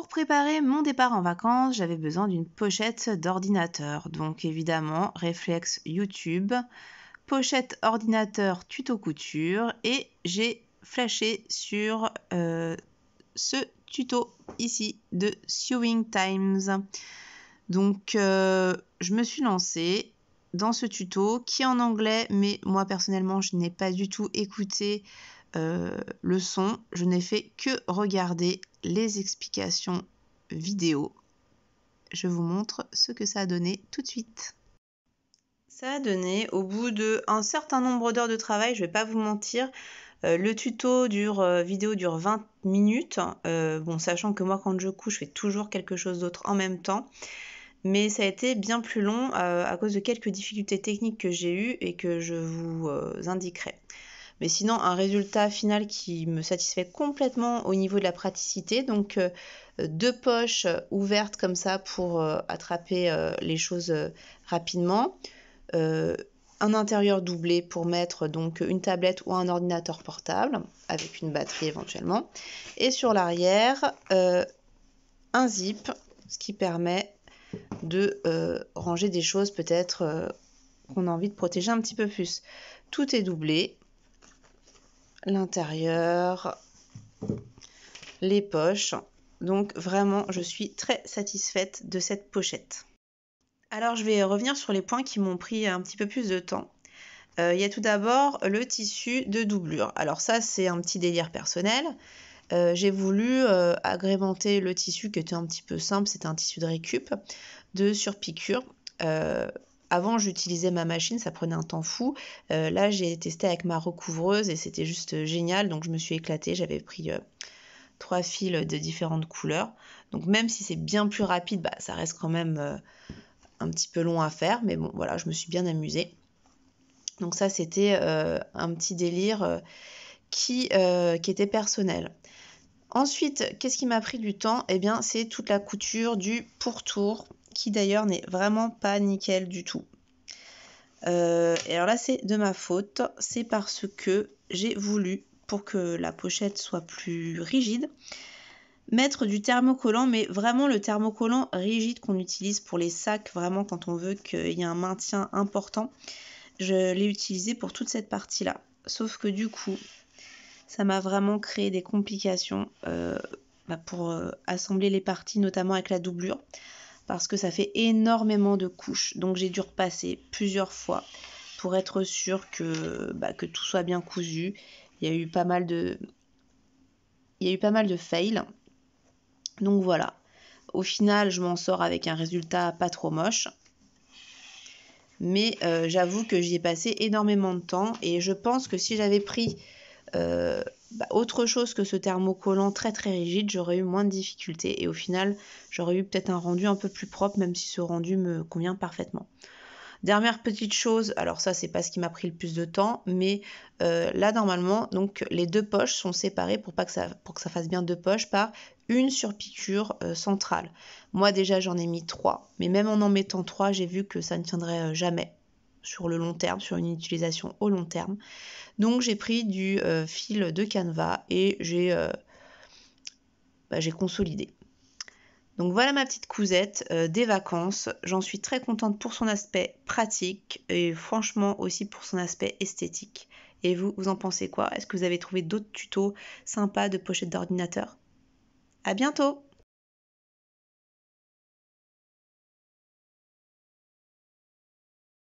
Pour préparer mon départ en vacances, j'avais besoin d'une pochette d'ordinateur. Donc évidemment, réflexe YouTube, pochette ordinateur tuto couture et j'ai flashé sur ce tuto ici de Sewing Times. Donc je me suis lancée dans ce tuto qui est en anglais, mais moi personnellement je n'ai pas du tout écouté le son, je n'ai fait que regarder les explications vidéo. Je vous montre ce que ça a donné tout de suite. Ça a donné, au bout d'un certain nombre d'heures de travail, je vais pas vous mentir, le tuto vidéo dure 20 minutes. Bon, sachant que moi quand je couche, je fais toujours quelque chose d'autre en même temps. Mais ça a été bien plus long à cause de quelques difficultés techniques que j'ai eues et que je vous indiquerai. Mais sinon, un résultat final qui me satisfait complètement au niveau de la praticité. Donc, 2 poches ouvertes comme ça pour attraper les choses rapidement. Un intérieur doublé pour mettre donc une tablette ou un ordinateur portable avec une batterie éventuellement. Et sur l'arrière, un zip, ce qui permet de ranger des choses peut-être qu'on a envie de protéger un petit peu plus. Tout est doublé. L'intérieur, les poches. Donc vraiment, je suis très satisfaite de cette pochette. Alors, je vais revenir sur les points qui m'ont pris un petit peu plus de temps. Il y a tout d'abord le tissu de doublure. Alors ça, c'est un petit délire personnel. J'ai voulu agrémenter le tissu qui était un petit peu simple. C'était un tissu de récup, de surpiqûre. Avant, j'utilisais ma machine, ça prenait un temps fou. Là, j'ai testé avec ma recouvreuse et c'était juste génial. Donc, je me suis éclatée. J'avais pris 3 fils de différentes couleurs. Donc, même si c'est bien plus rapide, ça reste quand même un petit peu long à faire. Mais bon, voilà, je me suis bien amusée. Donc, ça, c'était un petit délire qui était personnel. Ensuite, qu'est-ce qui m'a pris du temps? Eh bien, c'est toute la couture du pourtour, qui d'ailleurs n'est vraiment pas nickel du tout. Et alors là, c'est de ma faute, c'est parce que j'ai voulu, pour que la pochette soit plus rigide, mettre du thermocollant, mais vraiment le thermocollant rigide qu'on utilise pour les sacs, vraiment quand on veut qu'il y ait un maintien important. Je l'ai utilisé pour toute cette partie-là. Sauf que du coup, ça m'a vraiment créé des complications pour assembler les parties, notamment avec la doublure, parce que ça fait énormément de couches. Donc j'ai dû repasser plusieurs fois pour être sûre que tout soit bien cousu. Il y a eu pas mal de fails. Donc voilà. Au final, je m'en sors avec un résultat pas trop moche. Mais j'avoue que j'y ai passé énormément de temps et je pense que si j'avais pris autre chose que ce thermocollant très très rigide, j'aurais eu moins de difficultés et au final j'aurais eu peut-être un rendu un peu plus propre, même si ce rendu me convient parfaitement. Dernière petite chose, alors ça c'est pas ce qui m'a pris le plus de temps, mais là normalement donc les 2 poches sont séparées pour que ça fasse bien 2 poches par une surpiqûre centrale. Moi déjà j'en ai mis 3, mais même en mettant 3, j'ai vu que ça ne tiendrait jamais sur le long terme, sur une utilisation au long terme. Donc j'ai pris du fil de canevas et j'ai consolidé. Donc voilà ma petite cousette des vacances. J'en suis très contente pour son aspect pratique et franchement aussi pour son aspect esthétique. Et vous en pensez quoi? Est-ce que vous avez trouvé d'autres tutos sympas de pochettes d'ordinateur? À bientôt!